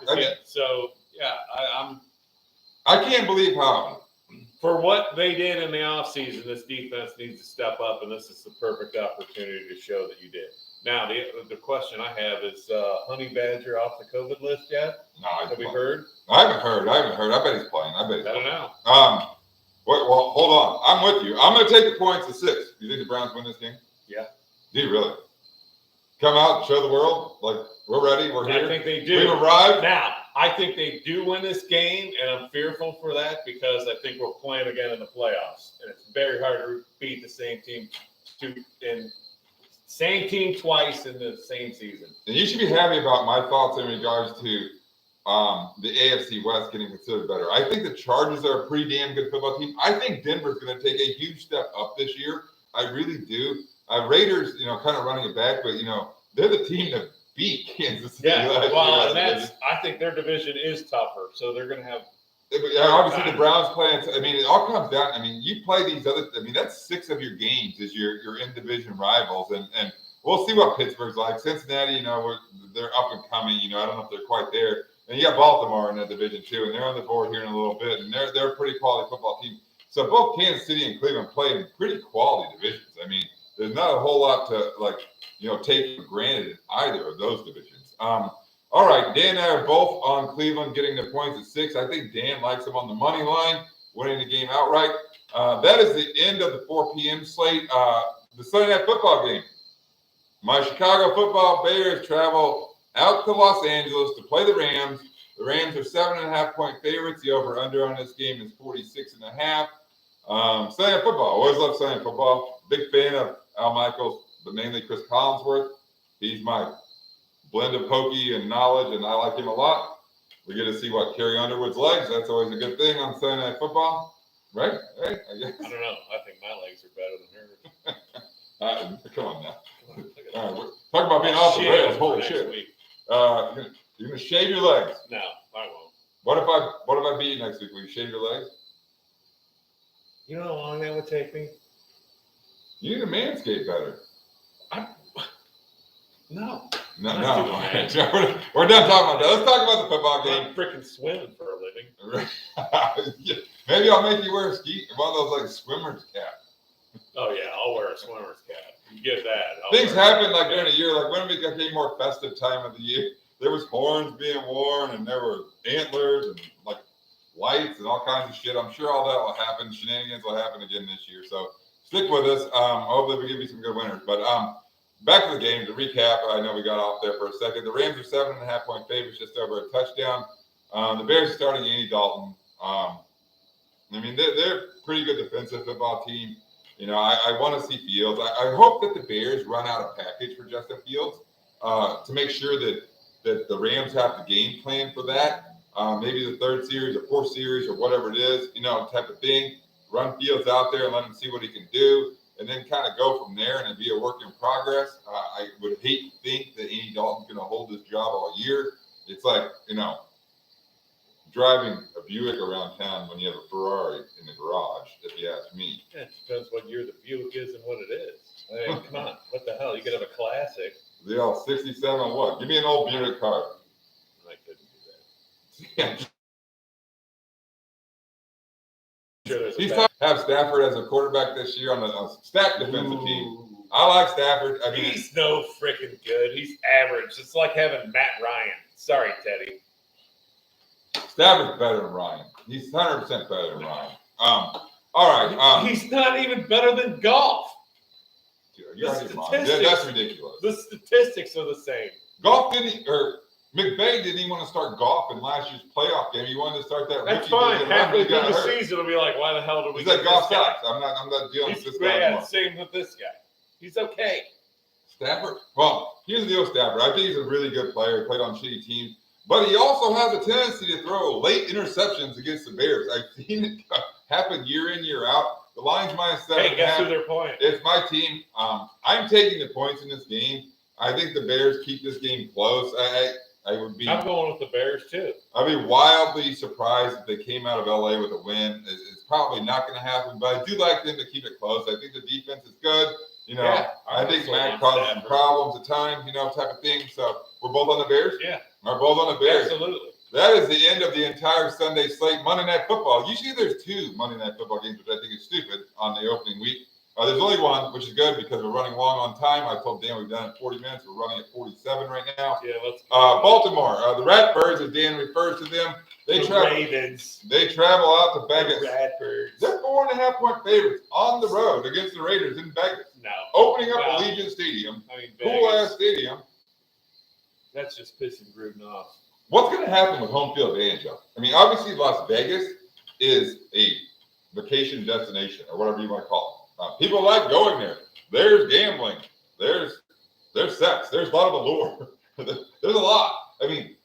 I can't believe how. For what they did in the offseason, this defense needs to step up, and this is the perfect opportunity to show that you did. Now, the question I have is, Honey Badger off the COVID list yet? No, have we heard? I haven't heard. I bet he's playing. I don't know. Well, hold on. I'm with you. I'm going to take the points to 6. You think the Browns win this game? Yeah. Do you really? Come out and show the world, like, we're ready, we're here. I think they do. We've arrived. Now, I think they do win this game, and I'm fearful for that because I think we're playing again in the playoffs, and it's very hard to beat the same team twice in the same season. And you should be happy about my thoughts in regards to the AFC West getting considered better. I think the Chargers are a pretty damn good football team. I think Denver's going to take a huge step up this year. I really do. Raiders, kind of running it back, but they're the team that beat Kansas City. Yeah, well, and I think their division is tougher, so they're going to have. Obviously, the Browns playing. I mean, it all comes down. I mean, you play these other. I mean, that's 6 of your games is your in division rivals, and we'll see what Pittsburgh's like. Cincinnati, they're up and coming. I don't know if they're quite there. And you got Baltimore in that division too, and they're on the board here in a little bit, and they're a pretty quality football team. So both Kansas City and Cleveland play in pretty quality divisions. I mean, there's not a whole lot to take for granted in either of those divisions. All right, Dan and I are both on Cleveland getting their points at 6. I think Dan likes them on the money line, winning the game outright. That is the end of the 4 p.m. slate. The Sunday Night Football game. My Chicago Football Bears travel out to Los Angeles to play the Rams. The Rams are 7.5-point favorites. The over/under on this game is 46.5. Sunday Night Football. Always love Sunday Night Football. Big fan of Al Michaels, but mainly Chris Collinsworth. He's my blend of hokey and knowledge, and I like him a lot. We get to see what Carrie Underwood's legs. That's always a good thing on Sunday Night Football, right? I guess. I don't know. I think my legs are better than hers. Come on now. Come on, Talk about being off the Shit rails. for Holy next shit. week. You're gonna shave your legs. No, I won't. What if I beat you next week? Will you shave your legs? You know how long that would take me? You need to manscape better. No. No. Man. We're done talking about that. Let's talk about the football game. I'm freaking swimming for a living. Yeah. Maybe I'll make you wear one of those like swimmer's caps. Oh yeah, I'll wear a swimmer's cap. You get that. Things happen like during the year, like when we became more festive time of the year. There was horns being worn, and there were antlers and like lights and all kinds of shit. I'm sure all that will happen. Shenanigans will happen again this year. So stick with us. Hopefully we give you some good winners. But back to the game. To recap, I know we got off there for a second. The Rams are 7.5-point favorites, just over a touchdown. The Bears are starting Andy Dalton. I mean, they're a pretty good defensive football team. You know, I want to see Fields. I hope that the Bears run out a package for Justin Fields to make sure that the Rams have the game plan for that. Maybe the third series or fourth series or whatever it is, you know, type of thing. Run Fields out there and let him see what he can do, and then kind of go from there and it'd be a work in progress. I would hate to think that Andy Dalton's going to hold this job all year. It's like, you know, driving a Buick around town when you have a Ferrari in the garage, if you ask me. Yeah, it depends what year the Buick is and what it is. Hey, come on. What the hell? You could have a classic. The all 67 on what? Give me an old Buick car. I couldn't do that. Sure there's a He's back- have Stafford as a quarterback this year on a stacked defensive team. I like Stafford. I mean, He's no freaking good. He's average. It's like having Matt Ryan. Sorry, Teddy. Stafford's better than Ryan. He's 100% better than Ryan. All right. He's not even better than golf. You're out of your mind. That's ridiculous. The statistics are the same. Golf McVay didn't even want to start golf in last year's playoff game. He wanted to start that. That's rookie fine. season. Halfway He through got the hurt. season, it'll be like, why the hell did we He's get like, golf this guy? sucks. I'm not dealing with this guy Yeah, anymore. same with this guy. He's okay. Stafford? Well, here's the deal with Stafford. I think he's a really good player. He played on shitty teams. But he also has a tendency to throw late interceptions against the Bears. I've seen it happen year in, year out. The line's -7.5. Hey, guess who they're playing? It's my team. I'm taking the points in this game. I think the Bears keep this game close. I would be. I'm going with the Bears too. I'd be wildly surprised if they came out of LA with a win. It's probably not going to happen, but I do like them to keep it close. I think the defense is good. You know, Yeah, I think Matt causes some problems at times, you know, type of thing. So we're both on the Bears? Yeah. We're both on the Bears. Absolutely. That is the end of the entire Sunday slate. Monday Night Football. Usually there's 2 Monday Night Football games, which I think is stupid on the opening week. There's only one, which is good because we're running long on time. I told Dan we've done it 40 minutes. We're running at 47 right now. Yeah, let's Baltimore, the Ratbirds, as Dan refers to them, the Ravens. They travel out to Vegas. The Ratbirds. They're 4.5-point favorites on the road against the Raiders in Vegas. No. Opening up Allegiant Stadium. I mean, Cool-ass stadium. That's just pissing Gruden off. What's going to happen with home field advantage? I mean, obviously Las Vegas is a vacation destination or whatever you want to call it. People like going there. There's gambling. There's sex. There's a lot of allure. There's a lot. I mean,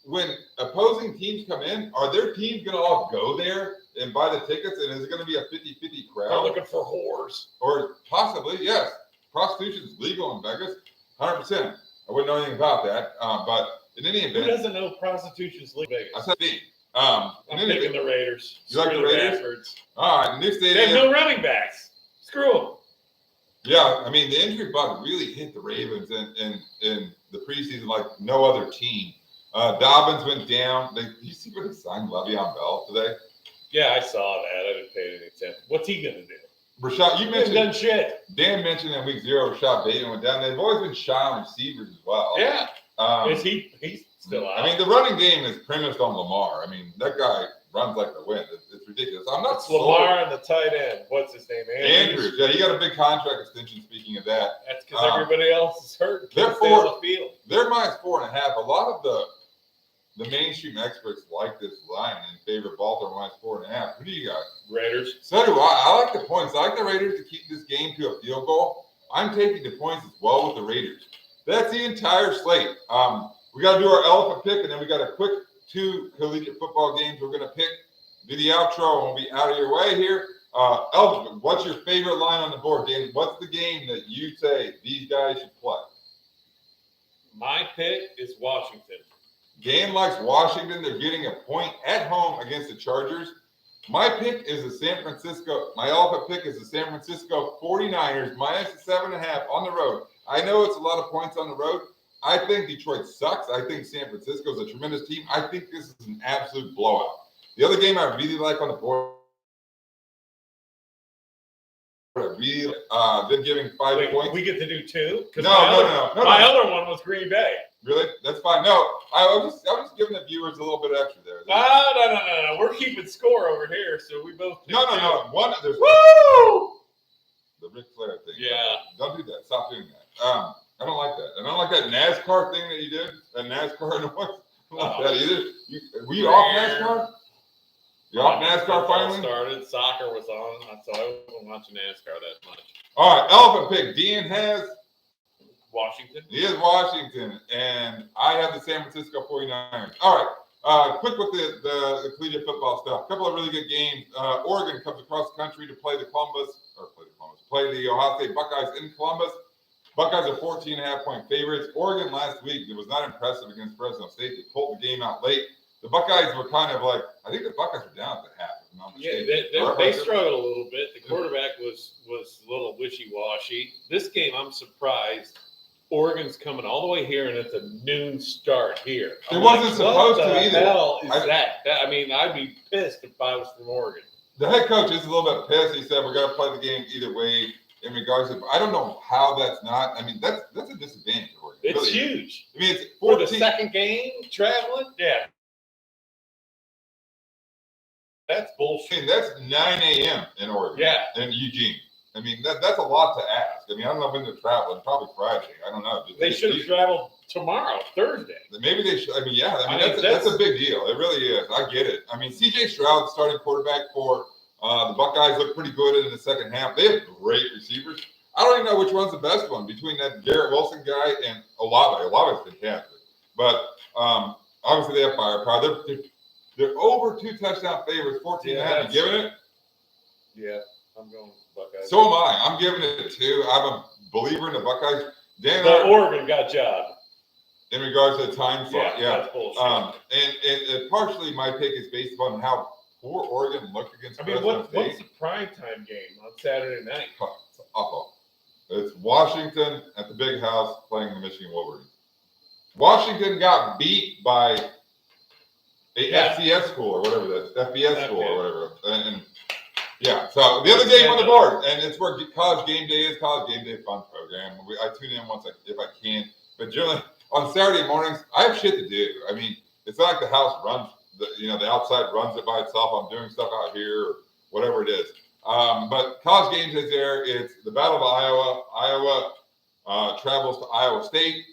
when opposing teams come in, are their teams going to all go there and buy the tickets? And is it going to be a 50-50 crowd? They're looking for whores. Or possibly, yes. Prostitution is legal in Vegas. 100%. I wouldn't know anything about that. But in any event. Who doesn't know prostitution's legal in Vegas? I said B. I'm picking the Raiders. You like the Raiders? Ratbirds. All right, new stadium. They have no running backs. Screw them. Yeah, I mean, the injury bug really hit the Ravens in the preseason like no other team. Dobbins went down. You see where they signed Le'Veon Bell today? Yeah, I saw that. I didn't pay any attention. What's he going to do? Rashad, you He hasn't mentioned done shit. Dan mentioned in week 0, Rashad Bateman went down. They've always been shy on receivers as well. Yeah. He's still out? I mean, the running game is premised on Lamar. I mean, that guy runs like the wind. It's ridiculous. I'm not sold. Lamar and the tight end. What's his name? Andrews. Yeah, he got a big contract extension. Speaking of that, that's because everybody else is hurt. Therefore, on the field. They're -4.5. A lot of the mainstream experts like this line in favor of Baltimore -4.5. Who do you got? Raiders. So do I. I like the points. I like the Raiders to keep this game to a field goal. I'm taking the points as well with the Raiders. That's the entire slate. We got to do our elephant pick, and then we got a quick 2 collegiate football games we're going to pick. Do the outro, and we'll be out of your way here. Elvin, what's your favorite line on the board, Dan? What's the game that you say these guys should play? My pick is Washington. Dan likes Washington. They're getting a point at home against the Chargers. My pick is the my elephant pick is the San Francisco 49ers minus 7.5 on the road. I know it's a lot of points on the road. I think Detroit sucks. I think San Francisco is a tremendous team. I think this is an absolute blowout. The other game I really like on the board, been giving 5 points. We get to do 2? No. My other one was Green Bay. Really? That's fine. No, I was just giving the viewers a little bit extra there. No. We're keeping score over here, so we both. No. There's Woo! the Ric Flair thing. Yeah. Don't do that. Stop doing that. I don't like that. I don't like that NASCAR thing that you did. That NASCAR noise. I don't like that either. Were you off NASCAR? You off NASCAR finally? Started. Soccer was on, so I wasn't watching NASCAR that much. All right, elephant pick. Dean has Washington. He is Washington, and I have the San Francisco 49ers. All right, quick with the collegiate football stuff. A couple of really good games. Oregon comes across the country to play the Ohio State Buckeyes in Columbus. Buckeyes are 14.5-point favorites. Oregon last week, it was not impressive against Fresno State. They pulled the game out late. The Buckeyes were kind of like, I think the Buckeyes were down at the half. They struggled a little bit. The quarterback was a little wishy-washy. This game, I'm surprised. Oregon's coming all the way here, and it's a noon start here. It wasn't supposed to either. What the hell is that? I mean, I'd be pissed if I was from Oregon. The head coach is a little bit pissed. He said, we're going to play the game either way in regards to – I don't know how that's not – I mean, that's a disadvantage for Oregon. It's really huge. I mean, it's 14, for the second game, traveling? Yeah. That's bullshit. I mean, that's 9 a.m. in Oregon. Yeah. In Eugene. I mean, that's a lot to ask. I mean, I don't know when they're traveling. Probably Friday. I don't know. They should have traveled tomorrow, Thursday. Maybe they should. I mean, yeah. I mean, that's a big deal. It really is. I get it. I mean, C.J. Stroud, starting quarterback for the Buckeyes, looked pretty good in the second half. They have great receivers. I don't even know which one's the best one between that Garrett Wilson guy and Olave. Olave's fantastic. But obviously, they have firepower. They're over 2 touchdown favorites, 14.5. You giving it? Yeah, I'm going Buckeyes. So am I. I'm giving it 2. I'm a believer in the Buckeyes. The Oregon got job. In regards to the time slot, yeah. That's bullshit. And partially my pick is based upon how poor Oregon looked against Fresno State. What's the primetime game on Saturday night? It's awful. It's Washington at the Big House playing the Michigan Wolverines. Washington got beat by FCS school or whatever that is, FBS school or whatever. And yeah, so the other game on the board, and it's where College Game Day is. College Game Day fun program. I tune in once if I can, but generally on Saturday mornings I have shit to do. I mean, it's not like the house runs, the outside runs it by itself. I'm doing stuff out here or whatever it is. But College Game Day is there. It's the Battle of Iowa. Iowa travels to Iowa State.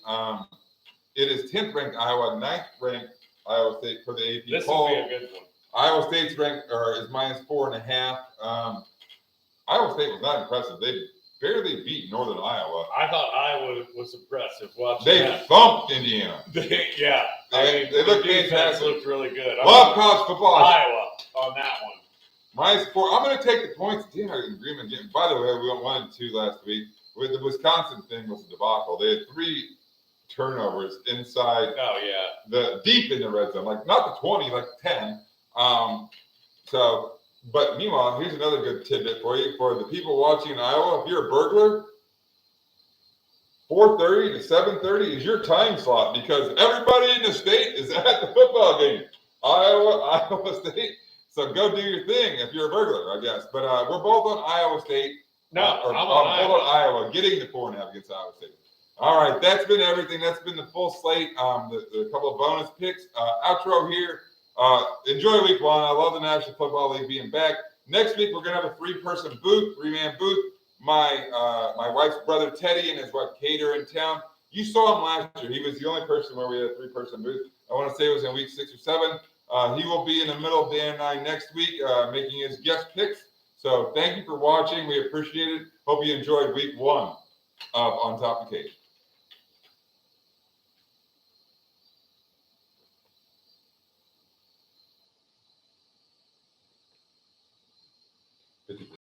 It is 10th ranked Iowa, 9th ranked Iowa State for the AP poll. This will be a good one. Iowa State's ranked is minus 4.5. Iowa State was not impressive. They barely beat Northern Iowa. I thought Iowa was impressive. They thumped Indiana. Yeah, they looked fantastic. Looked really good. Love college football. Iowa on that one. Minus 4. I'm going to take the points. Damn, I agreement again. By the way, we went 1 and 2 last week. With the Wisconsin thing was a debacle. They had 3 turnovers inside. Oh yeah. The deep in the red zone, like not the 20, like 10. But meanwhile, here's another good tidbit for you. For the people watching in Iowa, if you're a burglar, 4:30 to 7:30 is your time slot because everybody in the state is at the football game. Iowa State. So go do your thing if you're a burglar, I guess. But we're both on Iowa State. No, I'm on Iowa, getting the 4.5 against Iowa State. All right, that's been everything. That's been the full slate. The couple of bonus picks. Outro here. Enjoy week 1. I love the National Football League being back. Next week, we're going to have a 3-person booth, 3-man booth. My wife's brother, Teddy, and his wife, Kate, are in town. You saw him last year. He was the only person where we had a 3-person booth. I want to say it was in week 6 or 7. He will be in the middle of Dan and I next week making his guest picks. So thank you for watching. We appreciate it. Hope you enjoyed week 1 of On Top of the Cage. 50%.